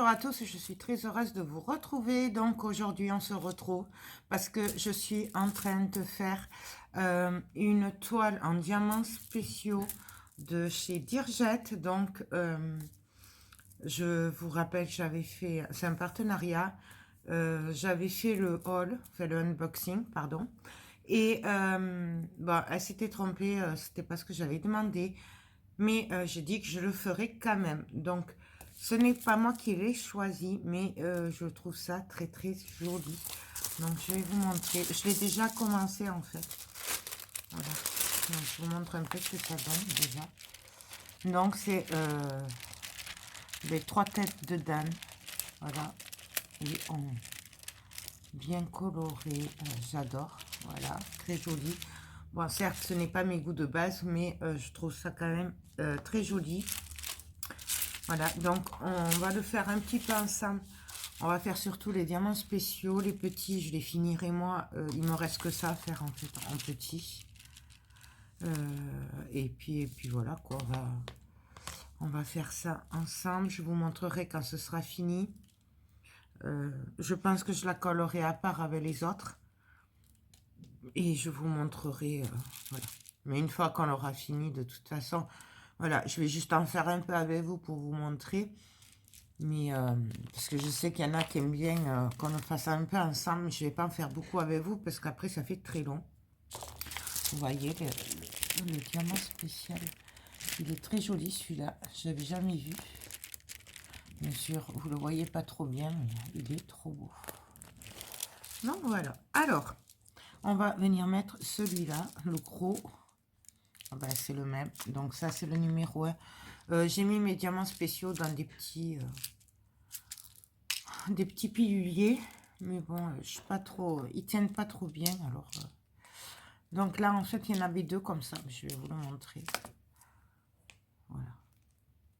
Bonjour à tous, je suis très heureuse de vous retrouver. Donc aujourd'hui, on se retrouve parce que je suis en train de faire une toile en diamants spéciaux de chez Dirjet. Donc je vous rappelle que j'avais fait, c'est un partenariat, j'avais fait le haul, fait le unboxing, pardon. Et bon, elle s'était trompée, c'était pas ce que j'avais demandé, mais j'ai dit que je le ferai quand même. Donc, ce n'est pas moi qui l'ai choisi, mais je trouve ça très très joli. Donc, je vais vous montrer. Je l'ai déjà commencé en fait. Voilà. Donc, je vous montre un peu ce que ça donne déjà. Donc, c'est les 3 têtes de Dan. Voilà. Et en bien coloré. J'adore. Voilà. Très joli. Bon, certes, ce n'est pas mes goûts de base, mais je trouve ça quand même très joli. Voilà, donc on va le faire un petit peu ensemble. On va faire surtout les diamants spéciaux. Les petits, je les finirai moi. Il me reste que ça à faire en fait en petit. Et puis voilà quoi. On va faire ça ensemble. Je vous montrerai quand ce sera fini. Je pense que je la collerai à part avec les autres. Et je vous montrerai. Voilà. Mais une fois qu'on l'aura fini, de toute façon, voilà, je vais juste en faire un peu avec vous pour vous montrer. Mais parce que je sais qu'il y en a qui aiment bien qu'on le fasse un peu ensemble. Je ne vais pas en faire beaucoup avec vous parce qu'après ça fait très long. Vous voyez le diamant spécial. Il est très joli celui-là. Je l'avais jamais vu. Bien sûr, vous le voyez pas trop bien, mais il est trop beau. Donc voilà. Alors, on va venir mettre celui-là, le gros. Ah ben, c'est le même. Donc ça, c'est le numéro 1. J'ai mis mes diamants spéciaux dans des petits piluliers, mais bon, je suis pas trop, ils tiennent pas trop bien, alors donc là en fait il y en avait 2 comme ça, je vais vous le montrer. Voilà,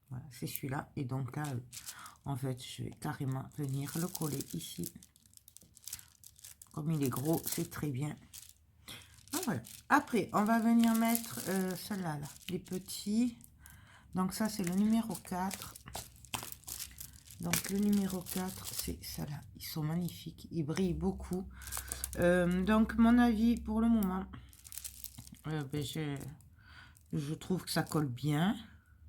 voilà, c'est celui-là. Et donc là en fait je vais carrément venir le coller ici. Comme il est gros, c'est très bien. Donc, voilà. Après on va venir mettre ceux-là là, les petits. Donc ça c'est le numéro 4. Donc le numéro 4, c'est ça là. Ils sont magnifiques, ils brillent beaucoup. Donc mon avis pour le moment, ben, je trouve que ça colle bien.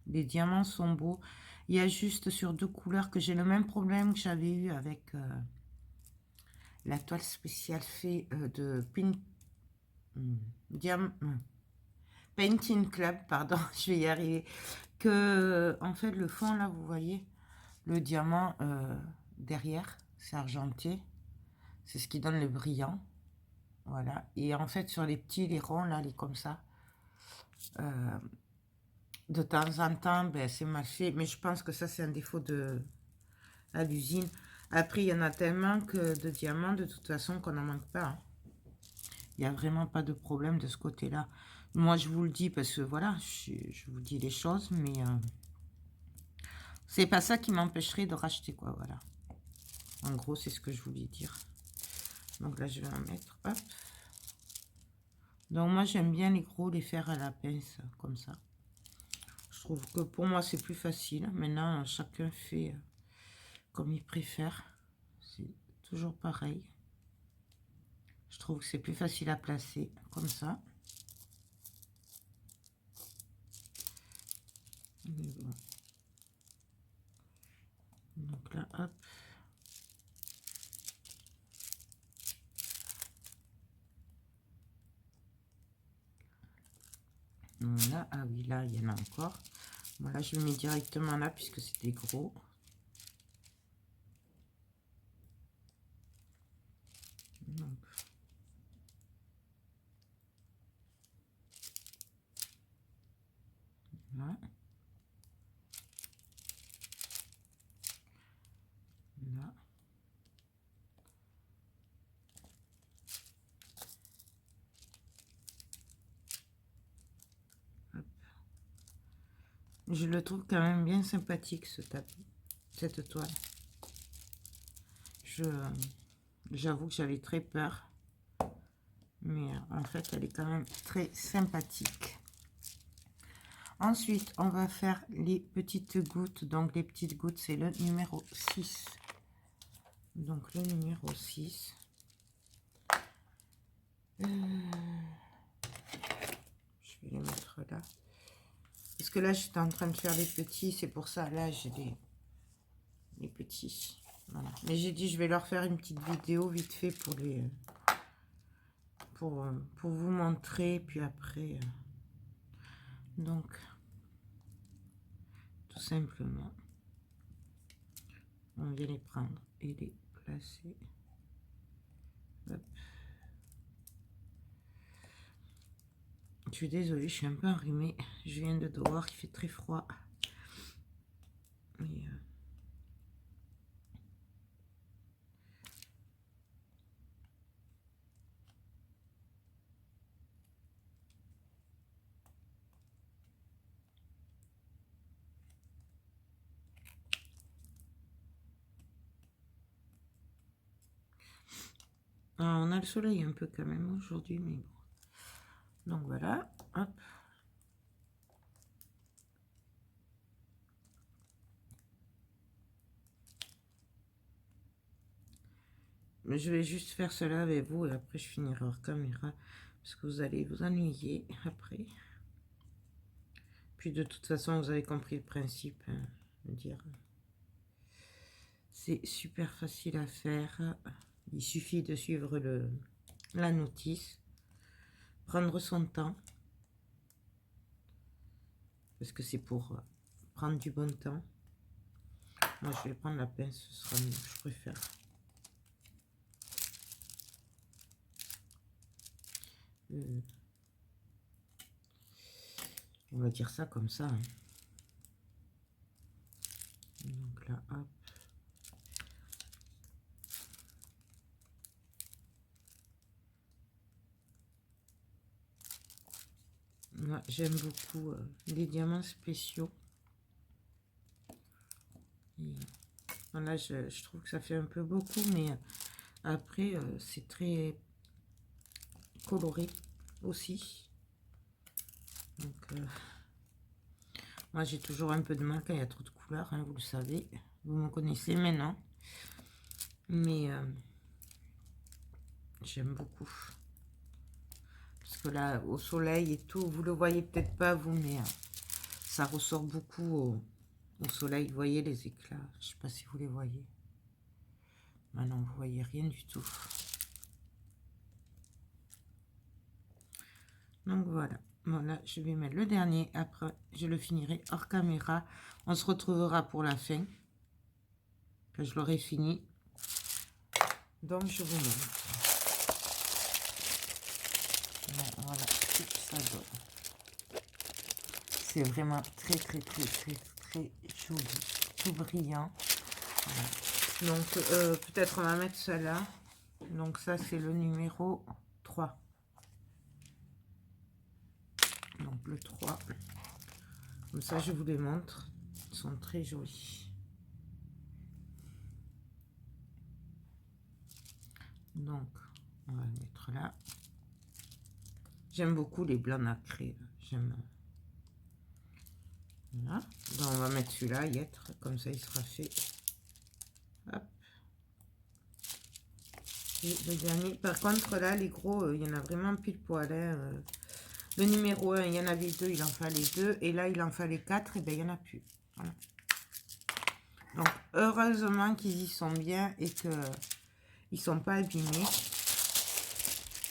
Les diamants sont beaux. Il y a juste sur 2 couleurs que j'ai le même problème que j'avais eu avec la toile spéciale fait de Painting Club, pardon, je vais y arriver. Que en fait le fond là, vous voyez, le diamant derrière, c'est argenté. C'est ce qui donne le brillant. Voilà. Et en fait, sur les petits, les ronds, là, les comme ça, de temps en temps, ben, c'est mal fait. Mais je pense que ça, c'est un défaut à l'usine. Après, il y en a tellement que de diamants, de toute façon, qu'on n'en manque pas. Hein. Il n'y a vraiment pas de problème de ce côté-là. Moi, je vous le dis parce que, voilà, je vous dis les choses, mais c'est pas ça qui m'empêcherait de racheter, quoi, voilà. En gros, c'est ce que je voulais dire. Donc là, je vais en mettre, hop. Donc moi, j'aime bien les gros, les faire à la pince, comme ça. Je trouve que pour moi, c'est plus facile. Maintenant, chacun fait comme il préfère. C'est toujours pareil. Je trouve que c'est plus facile à placer, comme ça. Bon. Donc là, hop. Voilà, ah oui, là, il y en a encore. Voilà, je le mets directement là, puisque c'était gros. Donc, là. Là. Hop. Je le trouve quand même bien sympathique, ce tapis, cette toile. J'avoue que j'avais très peur. Mais en fait, elle est quand même très sympathique. Ensuite, on va faire les petites gouttes. Donc, les petites gouttes, c'est le numéro 6. Donc, le numéro 6. Je vais les mettre là. Parce que là, j'étais en train de faire les petits. C'est pour ça, là, j'ai les petits. Voilà. Mais j'ai dit, je vais leur faire une petite vidéo vite fait pour les... Pour vous montrer. Puis après... donc, tout simplement, on vient les prendre et les placer. Hop. Je suis désolée, je suis un peu enrhumée. Je viens de dehors, il fait très froid. Et on a le soleil un peu quand même aujourd'hui, mais bon. Donc voilà, hop. Je vais juste faire cela avec vous et après je finirai hors caméra parce que vous allez vous ennuyer après. Puis de toute façon, vous avez compris le principe. Hein, je veux dire, c'est super facile à faire. Il suffit de suivre la notice, prendre son temps. Parce que c'est pour prendre du bon temps. Moi, je vais prendre la pince, ce sera mieux, je préfère. On va dire ça comme ça. Hein. Donc là, hop. Moi, j'aime beaucoup les diamants spéciaux. Et, là, je trouve que ça fait un peu beaucoup, mais après, c'est très coloré aussi. Donc, moi, j'ai toujours un peu de mal quand il y a trop de couleurs, hein, vous le savez. Vous me connaissez maintenant. Mais j'aime beaucoup. Parce que là, au soleil et tout, vous le voyez peut-être pas, vous, mais ça ressort beaucoup au soleil. Vous voyez les éclats. Je sais pas si vous les voyez. Maintenant, vous voyez rien du tout. Donc voilà. Voilà, je vais mettre le dernier. Après, je le finirai hors caméra. On se retrouvera pour la fin. Que je l'aurai fini. Donc, je vous montre. Voilà ce que ça donne. C'est vraiment très, très, très, très, très joli. Tout brillant. Voilà. Donc, peut-être on va mettre ça là. Donc, ça, c'est le numéro 3. Donc, le 3. Comme ça, je vous les montre. Ils sont très jolis. Donc, on va le mettre là. J'aime beaucoup les blancs nacrés. J'aime. Voilà. Donc, on va mettre celui-là, y être. Comme ça, il sera fait. Hop. Et le dernier. Par contre, là, les gros, il y en a vraiment pile poil. Hein. Le numéro 1, il y en avait 2, il en fallait 2. Et là, il en fallait 4, et bien, il n'y en a plus. Voilà. Donc, heureusement qu'ils y sont bien et qu'ils ne sont pas abîmés.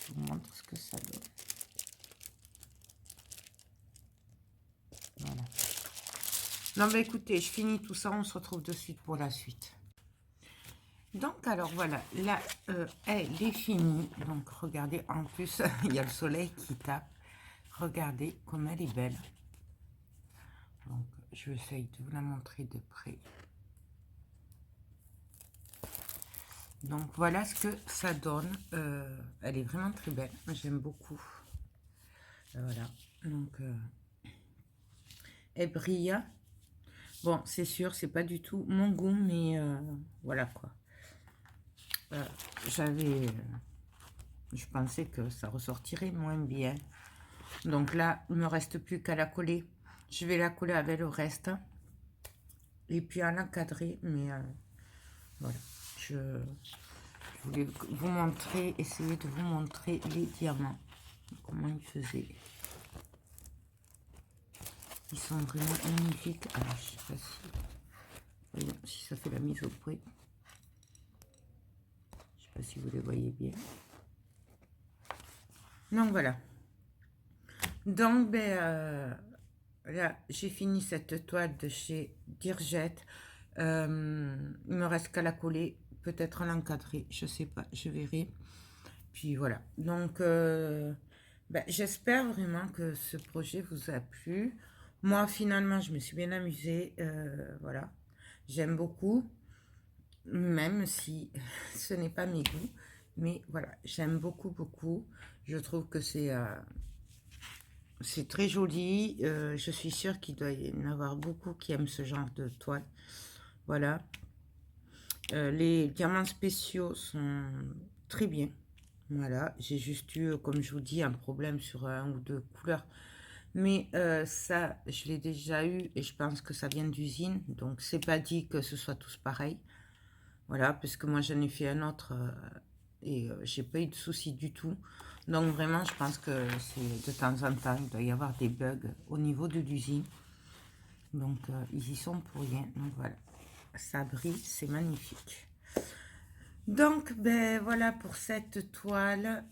Je vous montre ce que ça donne. Voilà. Non, mais écoutez, je finis tout ça. On se retrouve de suite pour la suite. Donc, alors, voilà. Là, elle est finie. Donc, regardez, en plus, il y a le soleil qui tape. Regardez comme elle est belle. Donc, je vais essayer de vous la montrer de près. Donc, voilà ce que ça donne. Elle est vraiment très belle. J'aime beaucoup. Voilà. Donc, elle brille. Bon, c'est sûr, c'est pas du tout mon goût, mais voilà quoi. Je pensais que ça ressortirait moins bien. Donc là, il me reste plus qu'à la coller. Je vais la coller avec le reste. Et puis à l'encadrer, mais voilà. Je voulais vous montrer, essayer de vous montrer les diamants. Comment ils faisaient. Ils sont vraiment magnifiques. Alors, je sais pas si, voyons, si ça fait la mise au point. Je sais pas si vous les voyez bien. Donc voilà. Donc ben, là j'ai fini cette toile de chez Dirjet. Il me reste qu'à la coller, peut-être à l'encadrer, je sais pas, je verrai. Puis voilà. Donc ben, j'espère vraiment que ce projet vous a plu. Moi finalement je me suis bien amusée. Voilà. J'aime beaucoup. Même si ce n'est pas mes goûts. Mais voilà, j'aime beaucoup, beaucoup. Je trouve que c'est très joli. Je suis sûre qu'il doit y en avoir beaucoup qui aiment ce genre de toile. Voilà. Les diamants spéciaux sont très bien. Voilà. J'ai juste eu, comme je vous dis, un problème sur un ou deux couleurs. Mais ça, je l'ai déjà eu et je pense que ça vient d'usine. Donc, c'est pas dit que ce soit tous pareils. Voilà, parce que moi, j'en ai fait un autre et j'ai pas eu de soucis du tout. Donc, vraiment, je pense que c'est de temps en temps, il doit y avoir des bugs au niveau de l'usine. Donc, ils y sont pour rien. Donc, voilà, ça brille, c'est magnifique. Donc, ben voilà pour cette toile.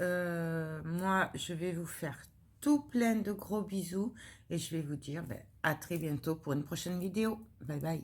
Moi, je vais vous faire tout plein de gros bisous et je vais vous dire ben, à très bientôt pour une prochaine vidéo. Bye bye.